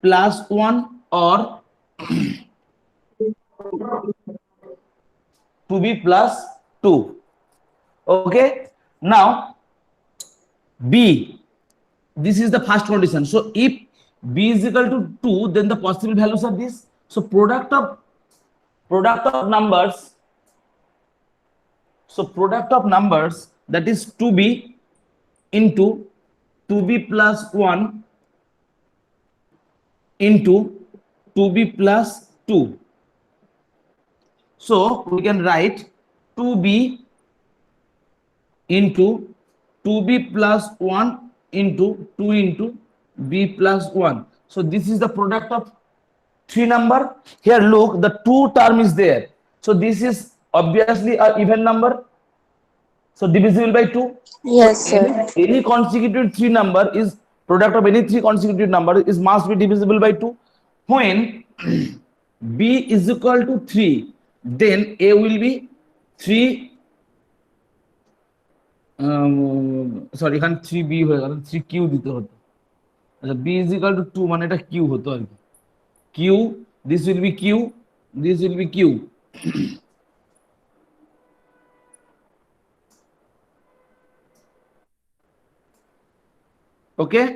plus 1 or 2b plus 2. Okay, now b, this is the first condition. So if b is equal to 2, then the possible values are this. So product of numbers, so product of numbers, that is 2b into 2b plus 1 into 2b plus 2. So we can write 2b into 2b plus 1 into 2 into b plus 1. So this is the product of three number. Here look, the 2 term is there. So this is obviously a even number. So divisible by 2. Yes, So sir. any consecutive three number is product of any three consecutive number is must be divisible by 2. When b is equal to 3, then a will be 3, sorry এখানে 3b হয়ে গেল, 3q দিতে হতো। আচ্ছা b is equal to 2 মানে এটা q হতো আর কি। q, this will be q, this will be q. Okay,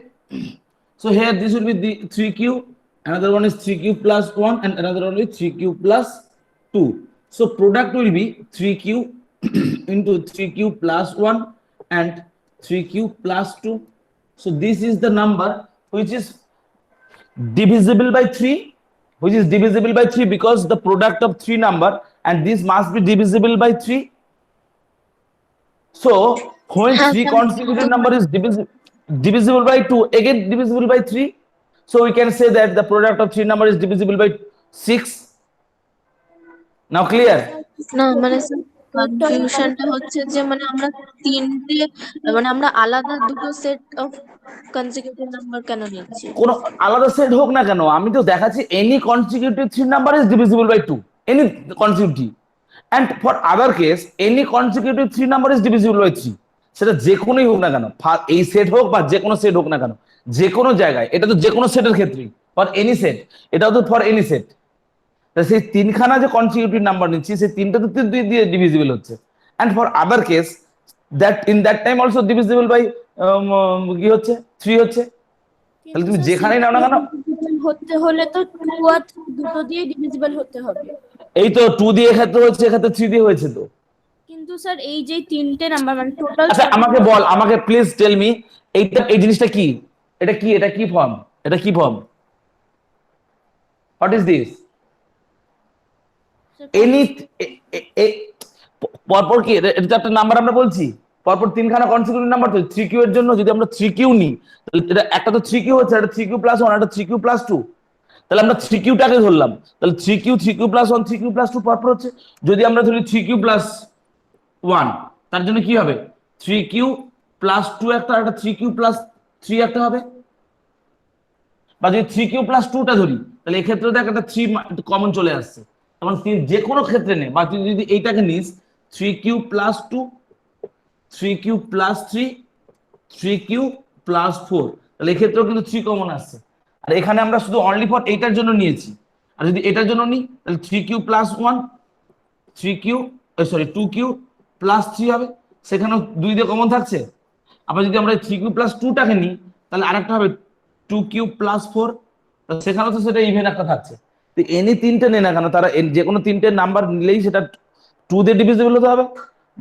so here this will be the 3q, another one is 3q plus 1 and another one is 3q plus 2. So product will be 3q into 3q plus 1 and 3q plus 2. So this is the number which is divisible by 3, which is divisible by 3 because the product of three number and this must be divisible by 3. So when হ্যাঁ three sir, consecutive number is divisible by 2, again divisible by 3, so we can say that the product of three number is divisible by 6. Now clear? না মানে sir কনফিউশনটা হচ্ছে যে মানে আমরা তিনটে মানে আমরা আলাদা দুটো সেট অফ কনসিকিউটিভ নাম্বার কেন নিচ্ছি? কোন আলাদা সেট হোক না কেন, আমি তো দেখাচ্ছি any consecutive three number is divisible by 2, any consecutive, and for other case any consecutive three number is divisible by 3, সেটা যে কোনোই হোক না কেন, এই সেট হোক বা যে কোনো সেট হোক না কেন, যে কোনো জায়গায়, এটা তো যে কোনো সেটের ক্ষেত্রেই ফর এনি সেট, এটাও তো ফর এনি সেট। সেই তিনখানা যে কনসিকিউটিভ নাম্বার নিচ্ছি সেই তিনটা তো দুই দিয়ে ডিভিজিবল হচ্ছে, and for other case that in that time also divisible by কি হচ্ছে 3 হচ্ছে। তাহলে কিন্তু তুমি স্যার যেখানেই নাও না কেন, ডিভিজিবল হতে হলে তো 2 আর 3 দুটো দিয়ে ডিভিজিবল হতে হবে। এই তো 2 দিয়ে ক্ষেত্রে হচ্ছে, এক্ষেত্রে 3 দিয়ে হয়েছে তো। কিন্তু স্যার এই যে তিনটে নাম্বার মানে টোটাল আচ্ছা আমাকে বল, আমাকে প্লিজ টেল মি, এইটা এই জিনিসটা কি, এটা কি, এটা কি ফর্ম, এটা কি form, what is this? Any পরপর কি এটা তো একটা নাম্বার আমরা বলছি, পরপর তিনখানা কনসিকিউটিভ নাম্বার তো 3q এর জন্য যদি আমরা 3q নিই তাহলে এটা একটা তো 3q হচ্ছে, এটা 3q প্লাস 1, এটা 3q প্লাস 2, তাহলে আমরা 3q টাকে ধরলাম, তাহলে 3q 3q plus 1 3q plus 2 পরপর হচ্ছে। যদি আমরা ধরি 3q প্লাস 1, তার জন্য কি হবে 3q প্লাস 2 একটা, আর একটা 3q প্লাস 3 একটা হবে। বা যদি 3q প্লাস 2 টা ধরি তাহলে এই ক্ষেত্রে দেখ একটা 3 কমন চলে আসছে, তখন যে কোনো ক্ষেত্রে নে, বা তুই যদি এইটাকে নিস 3q plus 2 3q plus 3 3q plus 4, তাহলে এই ক্ষেত্রেও কিন্তু 3 কমন আসছে। আর এখানে আমরা শুধু অনলি ফর এইটার জন্য নিয়েছি, আর যদি এটার জন্য নিই তাহলে 3q plus 1 3q sorry 2q plus 3 হবে, সেখানেও 2 দিয়ে কমন থাকছে। আবার যদি আমরা 3q প্লাস 2 টাকে নিই তাহলে আরেকটা হবে 2q প্লাস 4, সেখানেও তো সেটা ইভেন একটা থাকছে। তো এনি তিনটে নে না কেন, তারা যে কোনো তিনটে নাম্বার নিলেই সেটা 2 দিয়ে ডিভিজিবল হতে হবে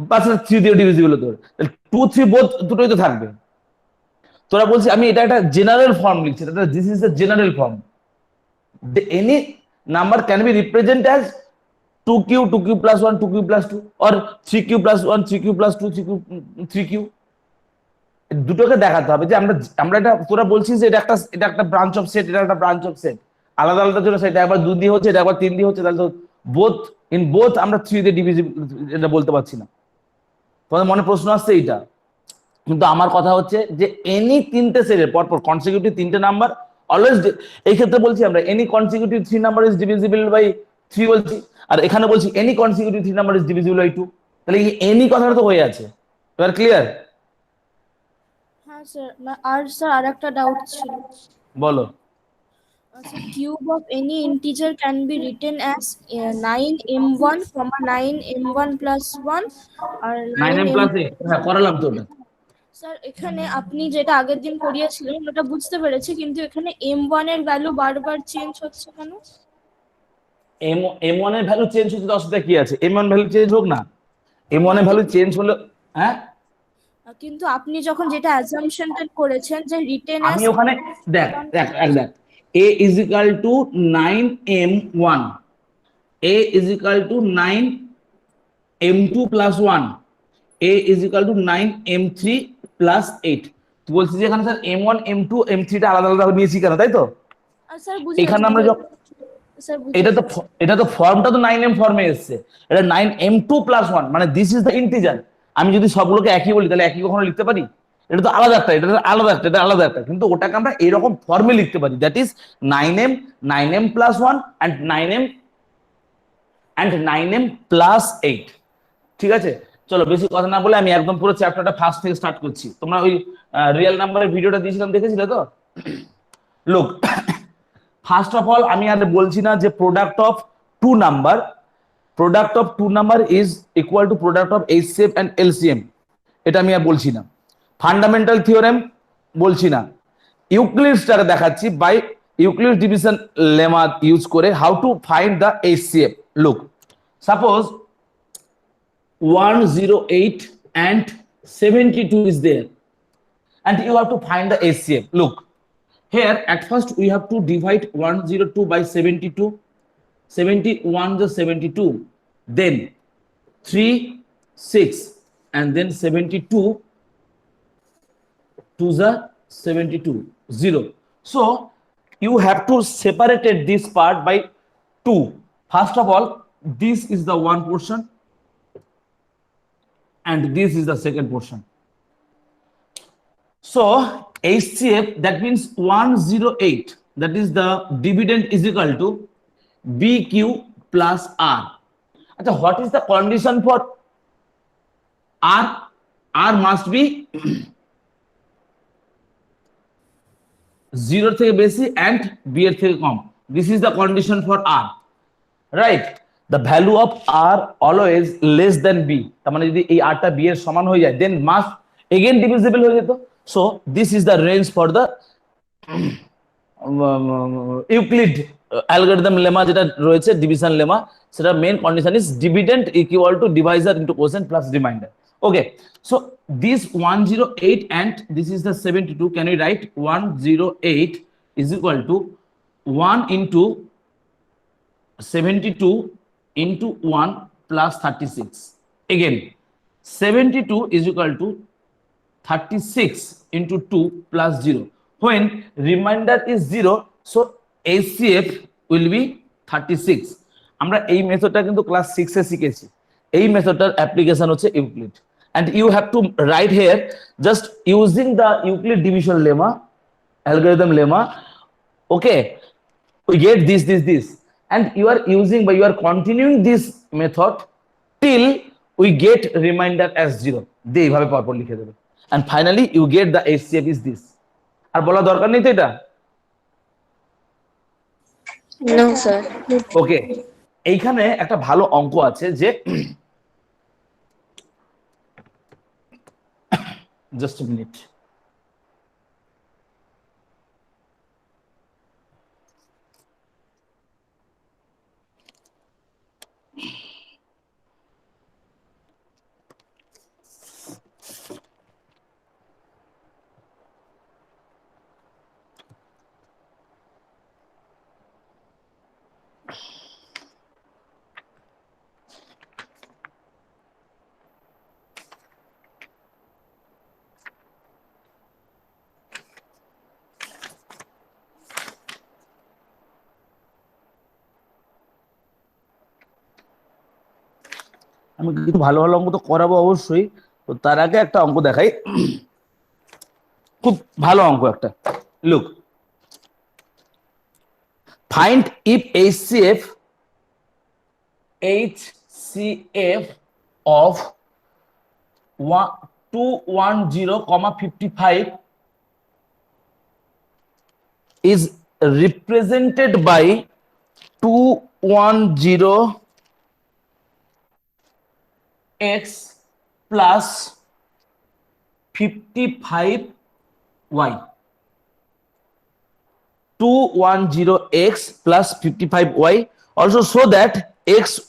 বা সেটা 3 দিয়ে ডিভিজিবল হতে হবে, 2 3 বোথ দুটোই তো থাকবে। তোরা বলছি আমি এটা একটা জেনারেল ফর্ম লিখছি, এটা this is the general form, any number can be represent as 2q 2q plus 1 2q plus 2 or 3q plus 1 3q plus 2 3q, দুটোকে দেখাতে হবে যে আমরা আমরা এটা তোরা বলছিস যে এটা একটা ব্রাঞ্চ অফ সেট, এটা একটা ব্রাঞ্চ অফ সেট, আলাদা আলাদা জন্য সেটা একবার 2 দিয়ে হচ্ছে, এটা একবার 3 দিয়ে হচ্ছে, তাহলে তো বোথ ইন বোথ আমরা 3 দিয়ে ডিভিজিবল এটা বলতে পারছি না। তোমাদের মনে প্রশ্ন আসছে এইটা, কিন্তু আমার কথা হচ্ছে যে এনি তিনটে সেটের পরপর কনসিকিউটিভ তিনটে নাম্বার অলওয়েজ, এই ক্ষেত্রে বলছি আমরা any consecutive 3 number is divisible by 3 বলছি, আর এখানে বলছি any consecutive 3 number is divisible by 2, তাহলে এই এনি কথাটা তো হয়ে আছে, এবার ক্লিয়ার? হ্যাঁ স্যার, আর স্যার আরেকটা ডাউট ছিল। বলো। So cube of any integer can be written as 9m1, 9m1 plus 1 or 9m 9m. Plus 8, হ্যাঁ করালাম তো ওটা। স্যার এখানে আপনি যেটা আগের দিন করিয়েছিলেন ওটা বুঝতে পেরেছি, কিন্তু এখানে m1 এর ভ্যালু বারবার চেঞ্জ হচ্ছে কেন? M1 এর ভ্যালু চেঞ্জ হচ্ছে তো অসুবিধা কি আছে? M1 ভ্যালু চেঞ্জ হোক না, M1 এর ভ্যালু চেঞ্জ হলো। হ্যাঁ কিন্তু আপনি যখন যেটা অ্যাজাম্পশনটা করেছেন যে রিটেন অ্যাজ আমি ওখানে দেখ দেখ এক দেখ, a is equal to 9m1, a is equal to 9m2 plus 1, a is equal to 9m3 plus 8। তুই বলছিস যে এখানে স্যার m1 m2 m3 টা আলাদা আলাদা নিয়েছি কেন, তাই তো? স্যার বুঝে এখানে গেছি আমরা যখন স্যার বুঝে এটা তো গেছি। এটা তো ফর্মটা তো 9m ফর্মে এসেছে, এটা 9m2 প্লাস 1, মানে দিস ইজ দ্য ইন্টিজার। আমি যদি সবগুলোকে একই বলি তাহলে একই কখনো লিখতে পারি? এটা তো আলাদা একটা, এটা আলাদা একটা, এটা আলাদা একটা, কিন্তু ওটাকে আমরা এরকম ফর্মে লিখতে পারি, that is 9m plus 1 and 9m plus 8। ঠিক আছে, চলো বেশি কথা না বলে আমি একদম পুরো চ্যাপ্টারটা ফার্স্ট থেকে স্টার্ট করছি। তোমরা ওই রিয়েল নাম্বারের ভিডিওটা দিয়েছিলাম, দেখেছিলে তো? লোক ফার্স্ট অফ অল আমি আর বলছি না যে product of two number, product of two number is equal to product of HCF and LCM, এটা আমি আর বলছি না। ফান্ডামেন্টাল থিওরেম বলছি না, ইউক্লিডসটাকে দেখাচ্ছি by Euclid division lemma use করে how to find the HCF. Look, suppose 108 and 72 is there and you have to find the HCF. Look, here at first we have to divide 102 by 72, 71 is 72, then 3 6 and then 72 2 is 72 0. So you have to separate this part by 2. First of all, this is the one portion and this is the second portion. So HCF, that means 108, that is the dividend is equal to BQ plus R. Achha, what is the condition for R? R must be 0 থেকে বেশি and B এর থেকে কম. This is the condition for R, right? The value of R always less than B, তার মানে যদি এই R টা B এর সমান হয়ে যায় then must again divisible হয়ে যেত। So this is the range for the Euclid algorithm lemma যেটা রয়েছে, ডিভিশন লেমা, সেটা main condition is dividend equal to Deviser into quotient plus reminder. Okay, so this 108 and this is the 72, can we write 108 is equal to 1 into 72 into 1 plus 36, again 72 is equal to 36 into 2 plus 0. When remainder is 0, so HCF will be 36. আমরা এই মেথডটা কিন্তু class 6 এ শিখেছি। এই মেথডটার application হচ্ছে Euclid, and you have to write here just using the Euclid division lemma, algorithm lemma. Okay, we get this, and you are using, by you are continuing this method till we get remainder as 0. দিয়ে এইভাবে পরপর লিখে দেবে, and finally you get the HCF is this. আর বলা দরকার নেই তো এটা? No sir. ওকে, এইখানে একটা ভালো অঙ্ক আছে যে জাস্ট a minute, আমি কিছু ভালো ভালো অঙ্ক তো করাবো অবশ্যই, তো তার আগে একটা অঙ্ক দেখাই, খুব ভালো অঙ্ক একটা। Look, find if HCF of 210, 55 is represented by 210x plus 55y. 210x plus 55y. Also show that x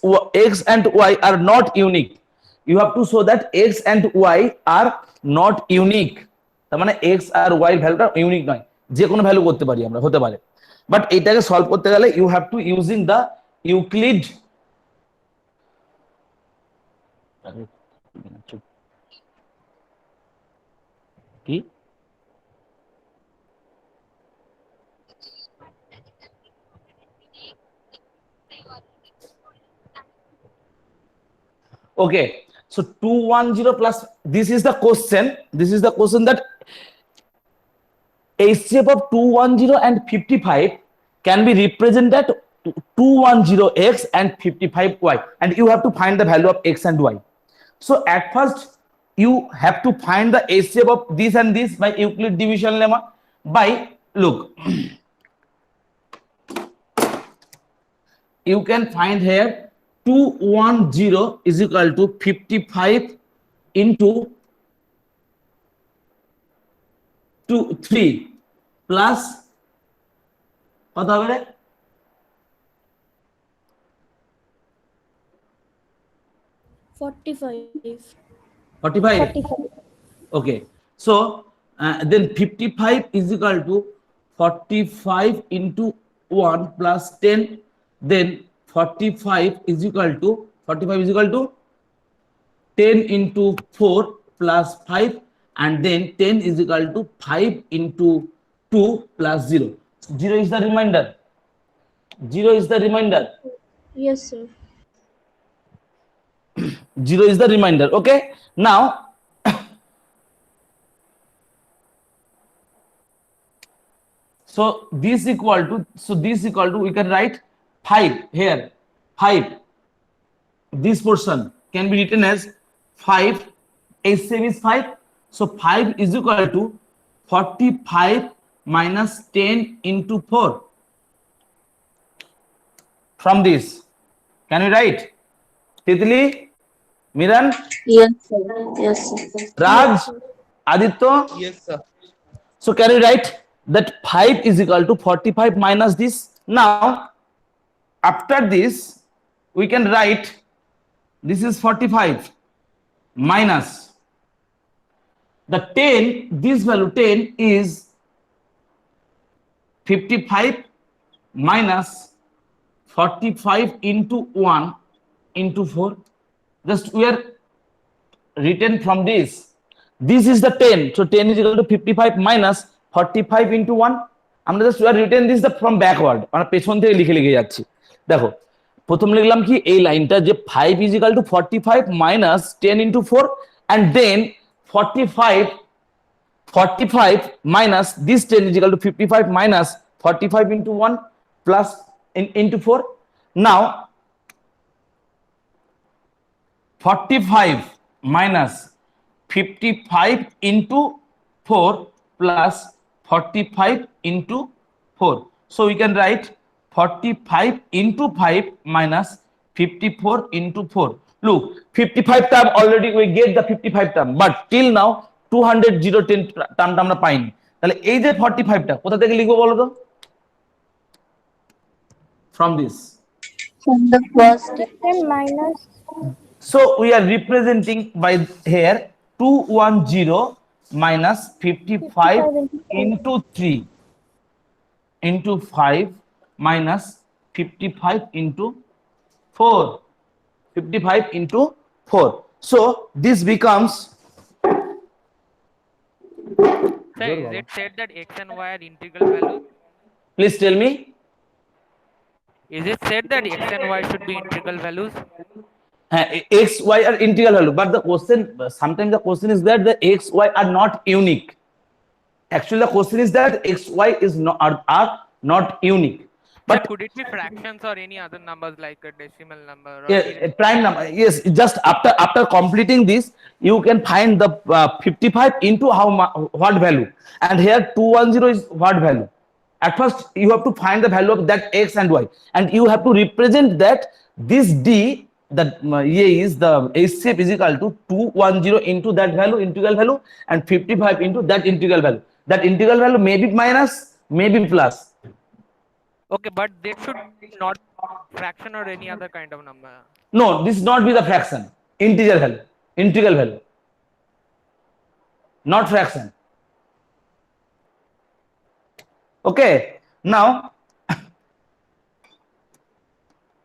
and y are not unique. You have to show that x and y are not unique. তার মানে x আর y ভ্যালুটা unique নয়, যে কোনো value করতে পারি আমরা, হতে পারে। বাট এটাকে সলভ করতে গেলে you have to using the Euclid কি okay, so 210 plus, this is the question that HCF of 210 and 55 can be represented 210x and 55y, and you have to find the value of x and y. So at first you have to find the HCF of this and this by Euclid division lemma. By, look, you can find here 210 is equal to 55 into 3 plus কত হবে রে? 45. Okay, so then 55 is equal to 45 into 1 plus 10, then 45 is equal to 10 into 4 plus 5, and then 10 is equal to 5 into 2 plus 0. 0 is the remainder. 0 is the remainder. Yes, sir. 0 is the remainder. Okay, now so this equal to we can write 5 here. 5, this portion can be written as 5, HCF is 5, so 5 is equal to 45 minus 10 into 4. From this, can we write? Titli, Miran, Yes, sir. Yes, sir. Raj, Aditya? Yes, sir. So can we write that 5 is equal to 45 minus this? Now, after this, we can write this is 45 minus the 10, this value 10 is 55 minus 45 into 1 into 4. Just we are written from this. This is the 10. So 10 is equal to 55 minus 45 into 1. আমরা just we are written this the from backward. আমরা পেছন থেকে লিখে যাচ্ছি। দেখো, প্রথম লিখলাম কি এই লাইনটা যে 5 is equal to 45 minus 10 into 4, and then 45 minus this 10 is equal to 55 minus 45 into 1 plus into 4. Now 45 minus 55 into 4 plus 45 into 4. So we can write 45 into 5 minus 54 into 4. Look, 55 term already we get the 55 term, but till now 200 10 টার্মটা আমরা পাইনি। তাহলে এই যে 45 টা কোথা থেকে লিখবো বলো তো? From this. From the first. minus So we are representing by here 210 minus 55 into 3 into 5 minus 55 into 4. 55 into 4. So this becomes. Sir, is it said that x and y are integral values? Please tell me. Is it said that x and y should be integral values? X, y are integral value, but the question, sometimes the question is that the x, y are not unique. Actually, the question is that x, y is not are not unique. But Sir, could it be fractions or any other numbers like a decimal number? Or a prime number, yes. Just after completing this, you can find the 55 into what value, and here 210 is what value. At first, you have to find the value of that x and y, and you have to represent that this d, that is the h shape is equal to 210 into that value, integral value, and 55 into that integral value. That integral value may be minus, may be plus. Okay, but they should not fraction or any other kind of number. No, this not be the fraction, integer value, integral value, not fraction. Okay, now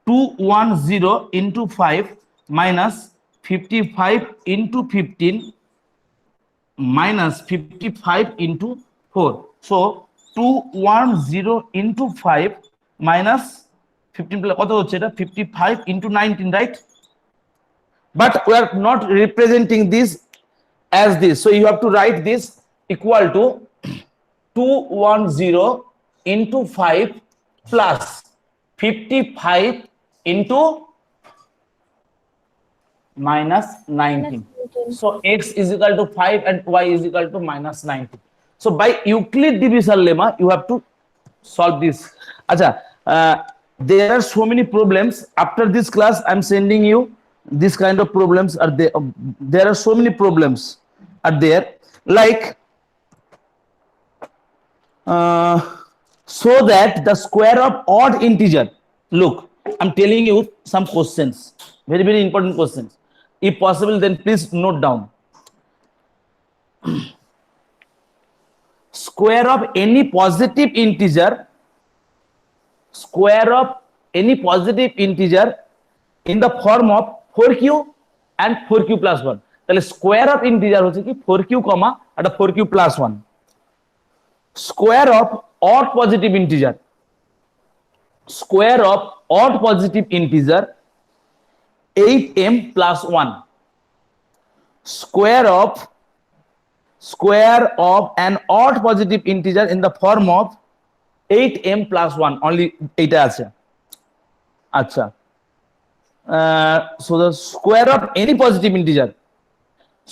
210 into 5 minus 55 into 15 minus 55 into 4. So 210 into 5 minus 15 কত হচ্ছে এটা 55 into 19, right? But we are not representing this as this, so you have to write this equal to 210 into 5 plus 55 into minus 19. So x is equal to 5 and y is equal to minus 19. So by Euclid division lemma, you have to solve this. Acha, there are so many problems. After this class, I'm sending you this kind of problems are there. There are so many problems are there, like so that the square of odd integer. Look, I'm telling you some questions, very, very important questions. If possible, then please note down. Square of any positive integer, square of any positive integer in the form of 4q and 4q plus 1. তাহলে square of integer হচ্ছে কি 4q, R 4q plus 1. Square of odd positive integer, square of odd positive integer 8m plus 1. Square of an odd positive integer in the form of 8m plus 1. Only এটা আছে. আচ্ছা, so the square of any positive integer,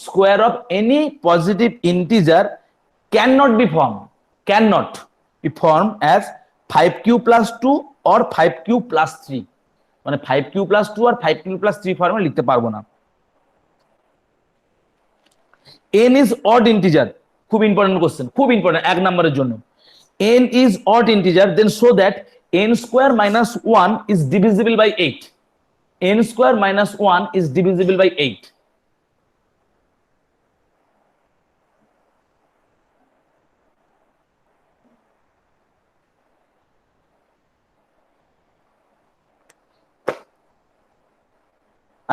square of any positive integer cannot be formed as 5q plus 2 or 5q plus 3. মানে 5q plus 2 আর 5q plus 3 ফর্মে লিখতে পারবো না। n is odd integer, খুব important question, খুব important, 1 নম্বরের জন্য। n is odd integer, then show that n square minus 1 is divisible by 8. n square minus 1 is divisible by 8.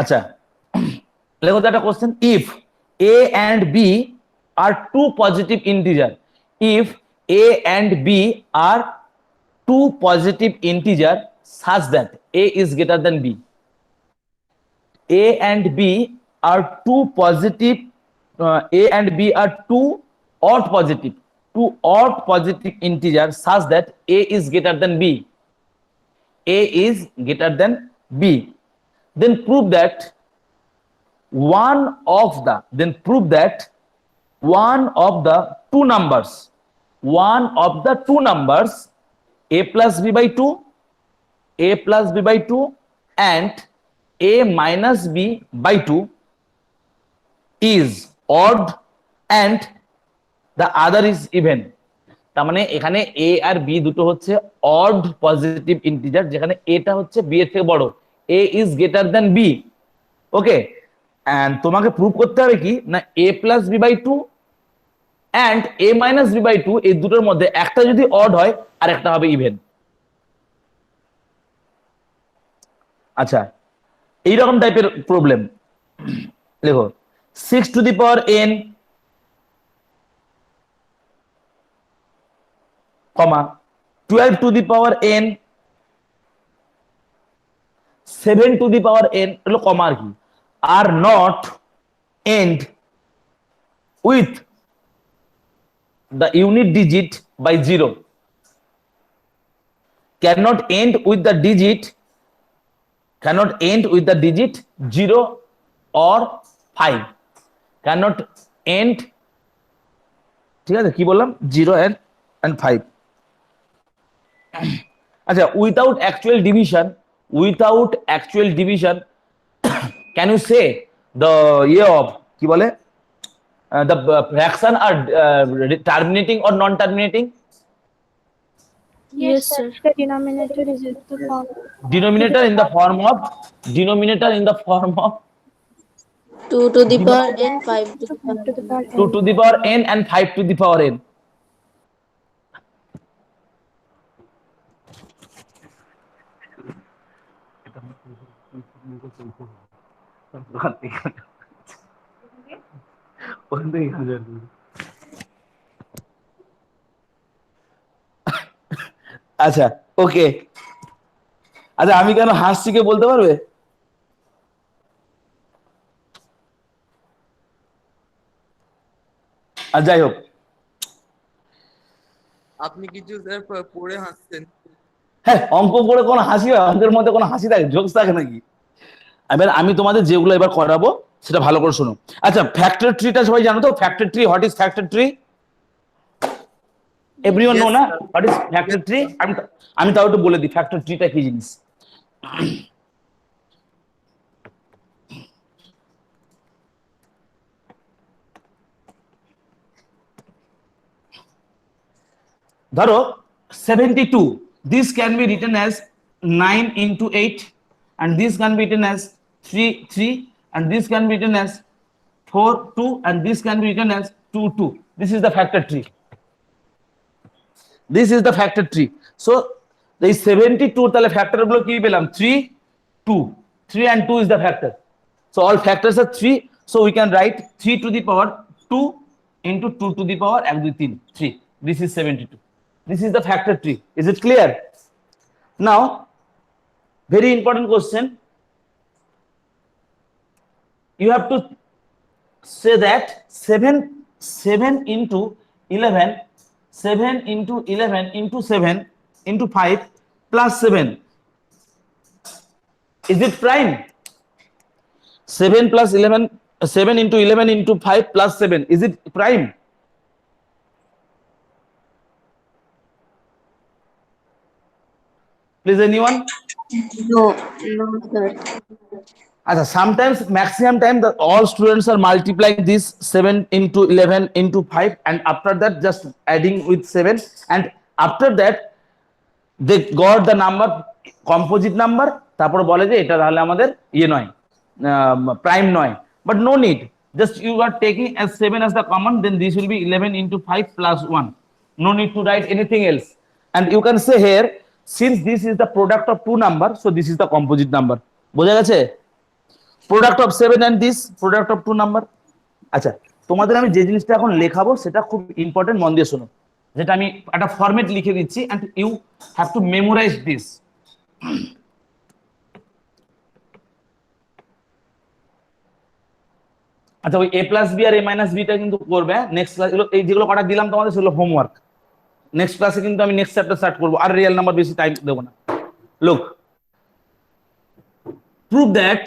আচ্ছা, লেখো তো একটা question, if a and b are two positive integer, if a and b are two positive integer such that a is greater than b, a and b are two positive, a and b are two odd positive integer such that a is greater than b, a is greater than b, then prove that one of the two numbers a plus b by 2, a plus b by 2 and a minus b by 2 is odd and the other is even. তার মানে এখানে a R b দুটো হচ্ছে odd positive integer, যেখানে a টা হচ্ছে b এর থেকে বড়, a is greater than b. Okay, and তোমাকে প্রুভ করতে হবে কি না a plus b by 2 and a minus b by 2 এই দুটোর মধ্যে একটা যদি odd হয় আর একটা হবে ইভেন। আচ্ছা, এইরকম টাইপের প্রবলেম লেখো 6 to the power n, comma 12 to the power n, 7 to the power n, এগুলো কমা আর কি, are not end with the unit digit by 0, cannot end with the digit 0 or 5, cannot end, ঠিক আছে, কি বললাম 0 and 5, আচ্ছা, without actual division can you say the of কি বলে the fraction are terminating or non-terminating? Yes, sir. The denominator is in the form. Denominator in the form of 2 to the power n, 5 to the power To the power 2 to the power n and 5 to the power n. আচ্ছা, ওকে। আচ্ছা, আমি কেন হাসছি কে বলতে পারবে? আর যাই হোক, আপনি কিছু স্যার পড়ে হাসছেন। হ্যাঁ, অঙ্ক করে কোনো হাসি হয়? অঙ্কের মধ্যে কোনো হাসি থাকে, জোকস থাকে নাকি? এবার আমি তোমাদের যেগুলো এবার করাবো সেটা ভালো করে শোনো। আচ্ছা, ফ্যাক্টর ট্রিটা সবাই জানো তো? Factor tree, what is factor tree? Everyone know না হোয়াট ইজ ফ্যাক্টর ট্রি? আমি তাও একটু বলে দিই ফ্যাক্টর ট্রিটা কি জিনিস। ধরো 72, this can be written as 9 into 8 and this can be written as 3 and this can be written as 4 2 and this can be written as 2 2. This is the factor tree. This is the factor tree. So the 72 তাহলে factor গুলো কি পেলাম? 3 2, 3 and 2 is the factor. So all factors are 3, so we can write 3 to the power 2 into 2 to the power 1 2 3 3. This is 72. This is the factor tree. Is it clear? Now, very important question. You have to say that 7 into 11 into 7 into 5 plus 7. Is it prime? 7 plus 11, 7 into 11 into 5 plus 7. Is it prime? Please, anyone? No, sir. Achha, sometimes maximum time all students are multiplying this 7 into 11 into 5 and after that just adding with 7 and after that they got the number composite number, তারপর বলে যে এটা তাহলে আমাদের ইয়ে নয়, prime নয়, but no need, just you are taking as 7 as the common, then this will be 11 into 5 plus 1. No need to write anything else. And you can say here, since this is the product of two number, so this is the composite number. বোঝা গেছে? Product of 7 and this product of two number. আচ্ছা, তোমাদের আমি যে জিনিসটা এখন লেখাবো সেটা খুব ইম্পর্টেন্ট, মন দিয়ে শোনো। যেটা আমি একটা ফরম্যাট লিখে দিচ্ছি and you have to memorize this. আচ্ছা, ওই a plus b R a minus b টা কিন্তু করবে নেক্সট ক্লাস। এই যেগুলো কটা দিলাম তোমাদের সেগুলো হোমওয়ার্ক। নেক্সট ক্লাসে কিন্তু আমি নেক্সট চ্যাপ্টার স্টার্ট করবো, আর রিয়েল নাম্বার বেশি টাইম দেবো না। Look, prove that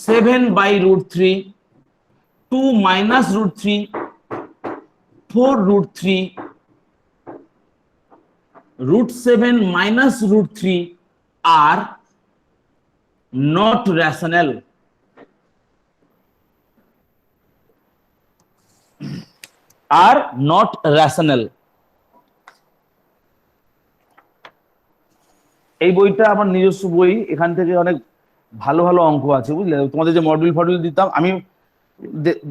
7 by root 3, 2 minus root 3, 4 root 3, root 7 minus root 3 are not rational. Are not rational. এই বইটা আমার নিজস্ব বই, এখান থেকে অনেক ভালো ভালো অঙ্ক আছে, বুঝলে? তোমাদের যে মডিউল ফডিউল দিতাম আমি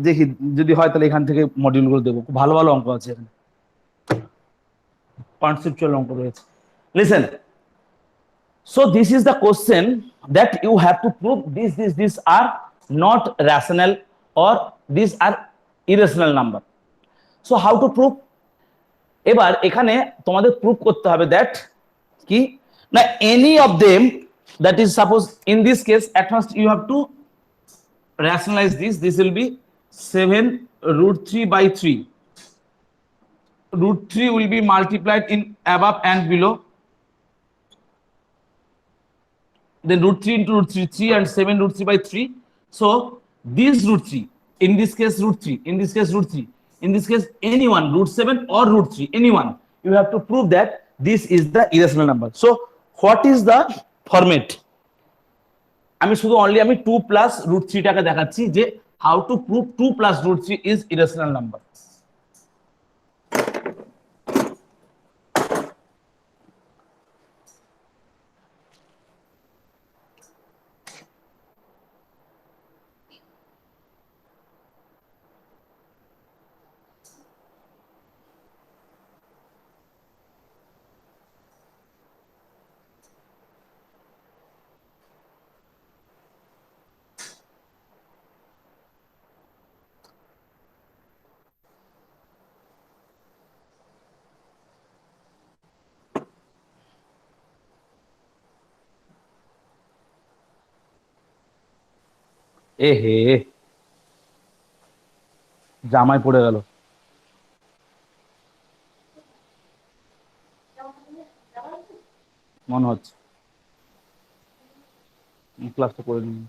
দেখি যদি হয় তাহলে এখান থেকে মডিউলগুলো দেবো, খুব ভালো ভালো অঙ্ক আছে এখানে, কনসেপচুয়াল অঙ্ক রয়েছে। Listen, so this is the question that you have to prove these are not rational or these are irrational number. So how to prove? এবার এখানে তোমাদের প্রুভ করতে হবে দ্যাট কি না any of them, that is suppose in this case at first you have to rationalize this will be 7 root 3 by 3. Root 3 will be multiplied in above and below, then root 3 into root 3, 3 and 7 root 3 by 3. So this root 3, in this case root 3, in this case root 3, in this case anyone, root 7 or root 3, anyone, you have to prove that this is the irrational number. So what is the format? আমি শুধু only আমি 2 plus root 3 টাকে দেখাচ্ছি যে how to prove 2 plus root 3 is irrational number. এ হে জামায় পড়ে গেল মনে হচ্ছে ক্লাসটা করে নিন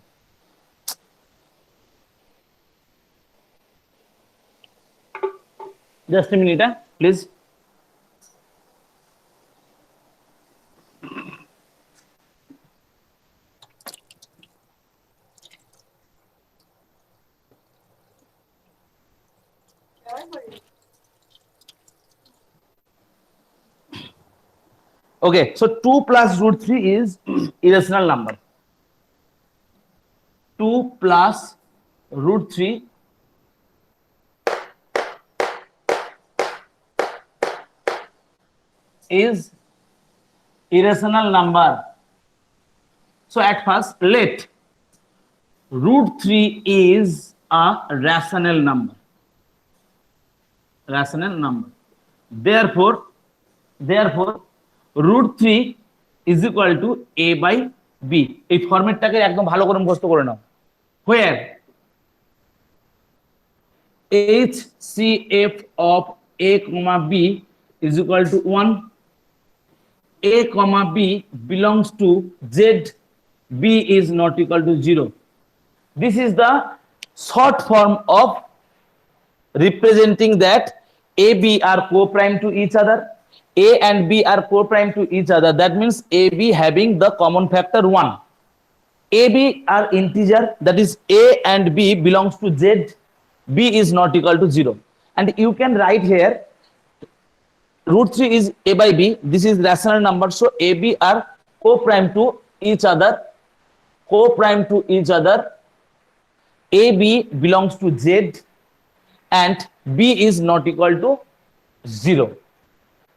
just a minute please Okay, so 2 plus root 3 is irrational number. 2 plus root 3 is irrational number. So at first, let root 3 is a rational number. Rational number. Therefore, root 3 is equal to a by b. এই ফরম্যাটটাকে একদম ভালো করে মুখস্থ করে নাও। Where HCF of a comma b is equal to 1, a comma b belongs to z, b is not equal to 0. This is the short form of representing that a b are co-prime to each other. A and B are co-prime to each other. That means AB having the common factor 1. AB are integer, that is A and B belongs to Z. B is not equal to 0. And you can write here root 3 is A by B. This is rational number. So AB are co-prime to each other. Co-prime to each other. AB belongs to Z and B is not equal to 0.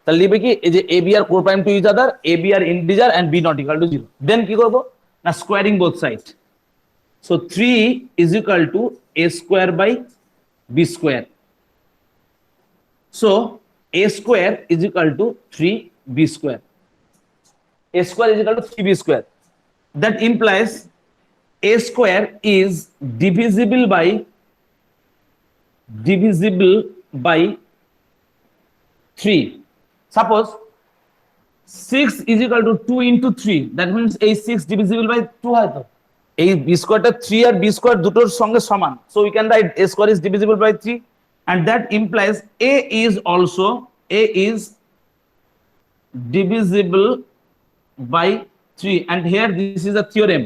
তাহলে লিখবে কি এই যে a b R co-prime to each other, a b R integer and b not equal to 0. দেন কি করব না squaring both side. So 3 is equal to a square by b square. So a square is equal to 3b square. A square is equal to 3b square. That implies a square is divisible by 3. Suppose 6 is equal to 2 into 3. That means a 6 divisible by 2 হয় তো এই b square টা 3 আর b square দুটোর সঙ্গে সমান, so we can write a square is divisible by 3 and that implies a is divisible by 3. And here this is a theorem.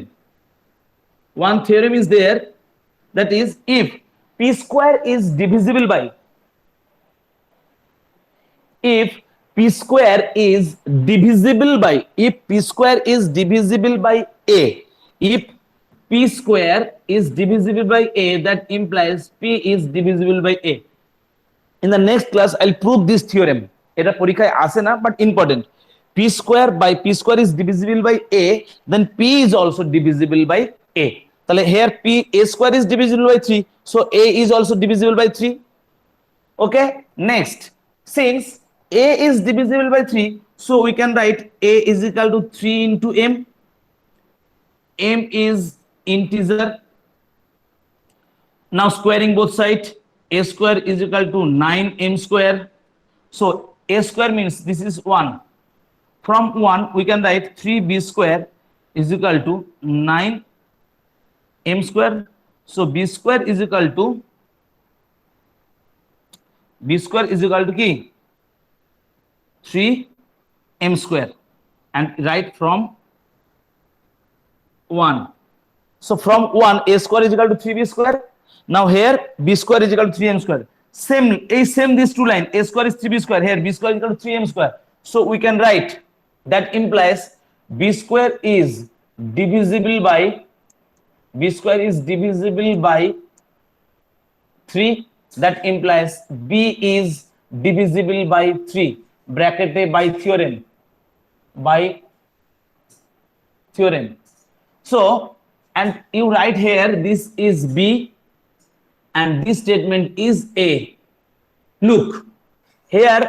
One theorem is there, that is if p square is divisible by if p square is divisible by a, if p square is divisible by a, that implies p is divisible by a. In the next class I'll prove this theorem. এটা পরীক্ষায় আসে না but important. p square is divisible by a, then p is also divisible by a. তাহলে here a square is divisible by 3, so a is also divisible by 3. Okay, next, since a is divisible by 3, so we can write a is equal to 3 into m. M is integer. Now squaring both sides, a square is equal to 9m square. So a square means this is 1. From 1 we can write 3b square is equal to 9m square. So b square is equal to B square is equal to কি 3m square and write from 1. So from 1 a square is equal to 3b square. Now here b square is equal to 3m square. Same these two lines. A square is 3b square. Here b square is equal to 3m square. So we can write that implies b square is divisible by 3. That implies b is divisible by 3. Bracket a by theorem. So, and you write here this is b and this statement is a. Look, here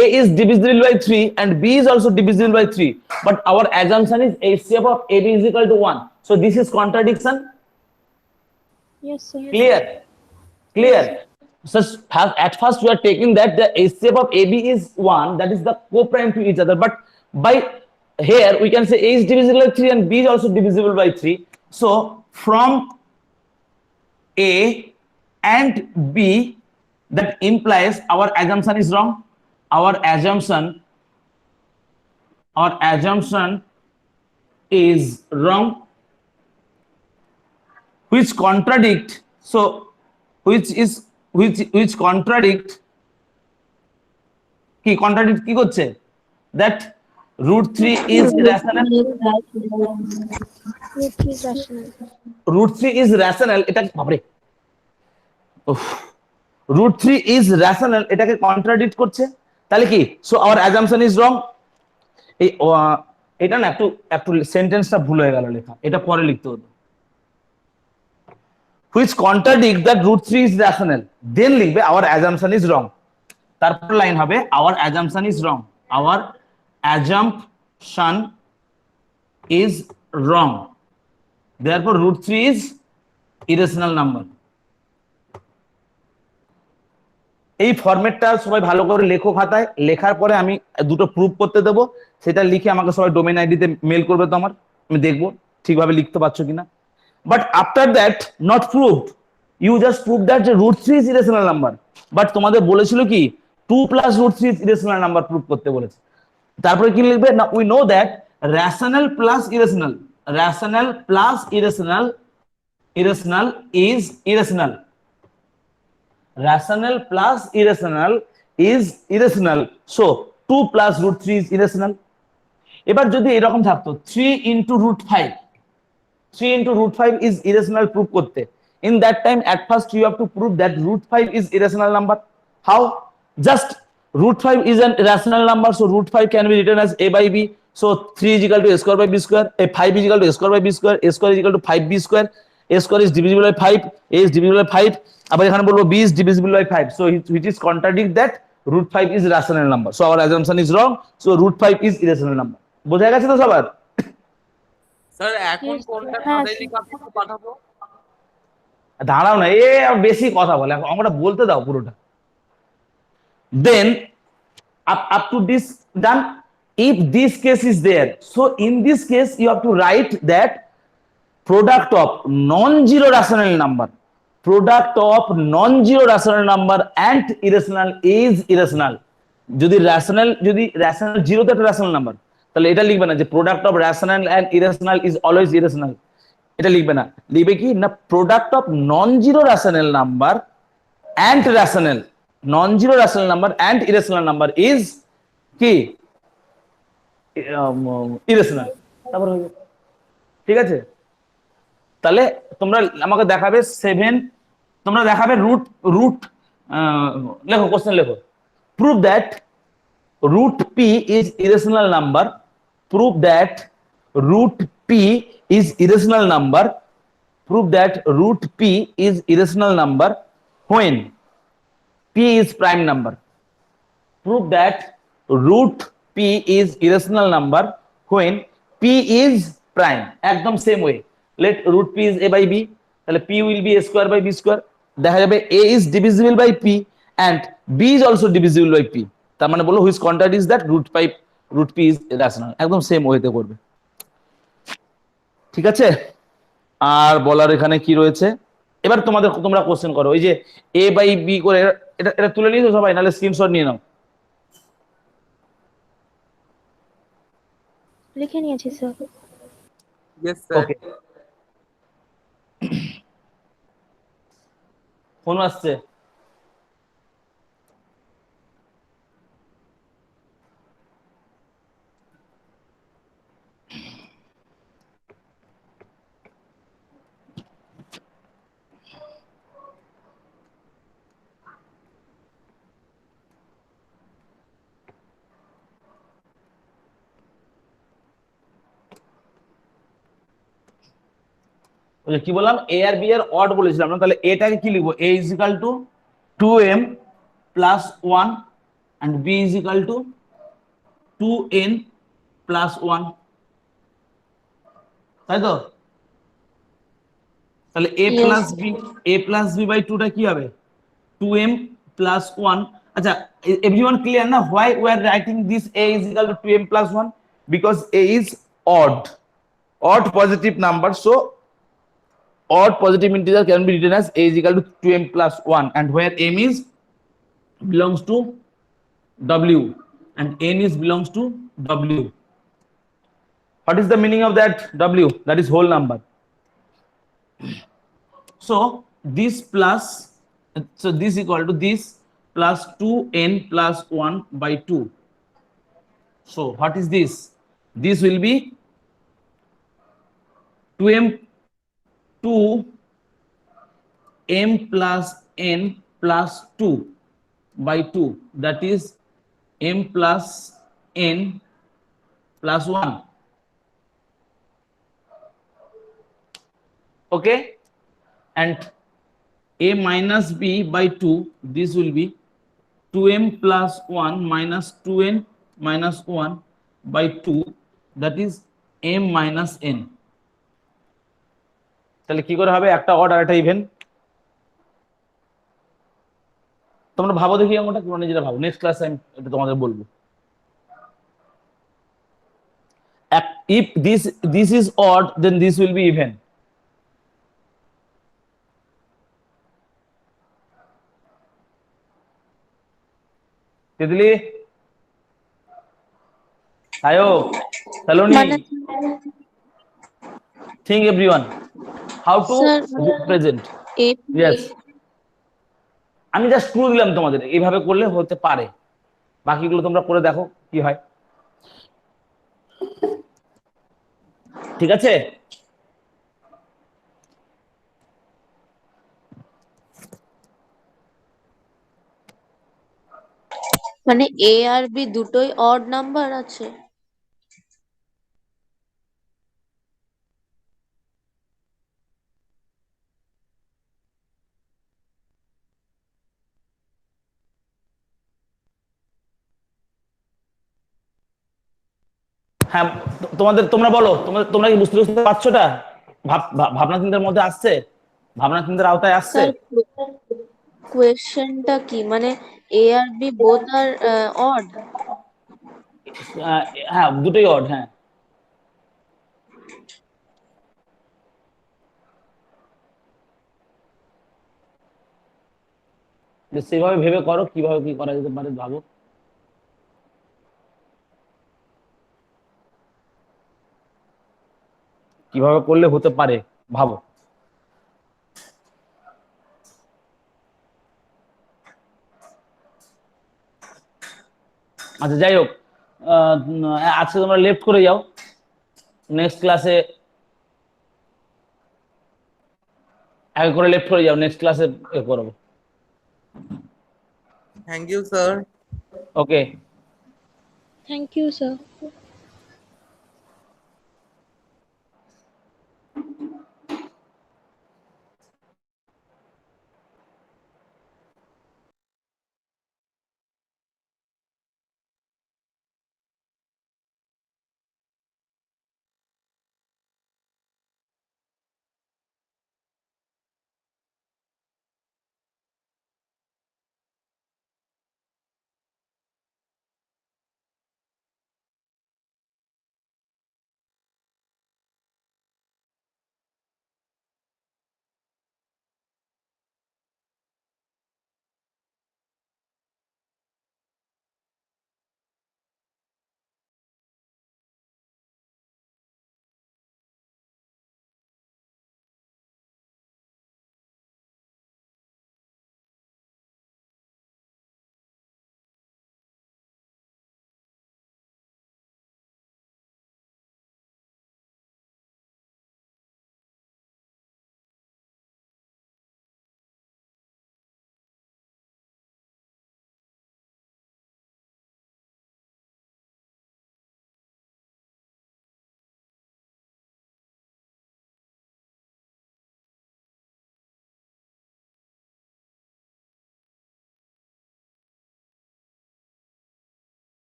a is divisible by 3 and b is also divisible by 3, but our assumption is HCF of ab is equal to 1. So this is contradiction. Yes, sir. Clear. So at first we are taking that the HCF of AB is 1, that is the co-prime to each other, but by here we can say A is divisible by 3 and B is also divisible by 3. So from A and B, that implies our assumption is wrong. Our assumption is wrong, which contradict. So which contradict কি করছে that √3 is rational. √3 is rational, এটা বাপরে √3 is rational এটাকে contradict করছে, তাহলে কি? So our assumption is wrong. এটা না একটু সেন্টেন্সটা ভুল হয়ে গেল লেখা, এটা পরে লিখতে হতো। which contradict that √3 is rational, then লিখবে our assumption is wrong। তারপর লাইন হবে our assumption is wrong, our assumption is wrong, therefore √3 is irrational number। এই ফরম্যাটটা সবাই ভালো করে লেখো খাতায়, লেখার পরে আমি দুটো প্রুফ করতে দেবো, সেটা লিখে আমাকে সবাই ডোমেইন আইডিতে মেল করবে, তো আমার আমি দেখবো ঠিকভাবে লিখতে পারছো কিনা। But after that, not proved. You just proved that √3 is irrational number. But তোমাদের বলেছিল কি 2 plus √3 is irrational number prove করতে বলেছে। তারপরে কি লিখবে না, we know that rational plus irrational is irrational. Rational plus irrational is irrational. So 2 plus √3 is irrational. এবার যদি এরকম থাকতো 3 into √5, 3 into √5 is irrational proof করতে, in that time at first you have to prove that √5 is irrational number. How? Just √5 is an irrational number, so √5 can be written as a by b. So 3 is equal to a square by b square, a 5 is equal to a square by b square, a square is equal to 5b square, a square is divisible by 5, a is divisible by 5, আবার এখানে বলবো b is divisible by 5, so which is contradict that √5 is rational number. So our assumption is wrong, so √5 is irrational number. বোঝা গেছে তো সবার? Sir এখন কোনটা খাতায় লিখে আপনাকে পাঠাবো? দাঁড়াও না, এ বেশি কথা বলে, আমরা বলতে দাও পুরোটা। Then up to this done, if this case is there, so in this case you have to write that product of non-zero rational number and irrational is irrational. যদি rational জিরো তো একটা rational number, তাহলে এটা লিখবে না যে product of rational and irrational is always irrational, এটা লিখবে না, লিখবে কি না product of non zero rational number and rational, non zero rational number and irrational number is কি ইরেশনাল। তারপর ঠিক আছে, তাহলে তোমরা আমাকে দেখাবে 7, তোমরা দেখাবে রুট লেখো, কোশ্চেন লেখো, prove that √p is irrational number, prove that √p is irrational number, prove that √p is irrational number when p is prime number, prove that √p is irrational number when p is prime. একদম same way, let √p is a by b, তাহলে p will be a square by b square, দেখা যাবে a is divisible by p and b is also divisible by p, তার মানে বলো which contradicts that √p is rational, একদম same ওয়েতে করবে। ঠিক আছে, আর বলার এখানে কি রয়েছে, এবার তোমরা কোশ্চেন করো, ওই যে a by b করে এটা এটা তুলে নিয়েছো সবাই, নাহলে স্ক্রিনশট নিয়ে নাও। লিখে নিয়েছি স্যার। Yes, sir. ওকে, ফোন আসছে। ওই যে কি বললাম, এ আর বি এর অড বলেছিলাম না, তাহলে এটাকে কি লিখবো, a is equal to 2m plus 1 and b is equal to 2n plus 1, তাই তো? তাহলে a Yes. Plus b by 2 টা কি হবে, 2m plus 1। আচ্ছা, এভরিওয়ান ক্লিয়ার না why we are writing this a is equal to 2m plus 1? Because a is odd positive number, so odd positive integer can be written as a is equal to 2m plus 1, and where m is belongs to w and n is belongs to w. What is the meaning of that w? That is whole number. So this equal to this plus 2n plus 1 by 2. So what is this? This will be 2m plus n plus 2 by 2, that is m plus n plus 1. Okay, and a minus b by 2, this will be 2m plus 1 minus 2n minus 1 by 2, that is m minus n. তাহলে কি করে হবে, একটা odd আর একটা even? তোমরা ভাবো দেখি অঙ্কটা, তোমরা নিজেরা ভাবো, নেক্সট ক্লাসে আমি এটা তোমাদের বলবো। If this is odd, then this will be even. Titli, আয়ো, Saloni, think everyone how to Sir, represent. A Yes, আমি জাস্ট ক্লু দিলাম তোমাদের, এইভাবে করলে হতে পারে, বাকিগুলো তোমরা করে দেখো কি হয়, ঠিক আছে? মানে এ আর বি দুটোই অড নাম্বার আছে? হ্যাঁ, তোমরা বলো, তোমরা কি বুঝতে পারছো? এটা ভাবনা চিন্তার মধ্যে আসছে, ভাবনা চিন্তার আওতায় আসছে? স্যার, কোয়েশ্চেনটা কি, মানে এ আর বি বোথ আর অড? হ্যাঁ, দুটোই অড, হ্যাঁ। সেভাবে ভেবে করো, কিভাবে কি করা যেতে পারে ভাবো। কিভাবে করলে হতে পারে ভাবো। আচ্ছা, যাই হোক, আজকে তোমরা লেফট করে যাও, নেক্সট ক্লাসে এক করে লেফট করে যাও, নেক্সট ক্লাসে এ করবো। Thank you, sir. Okay, thank you sir.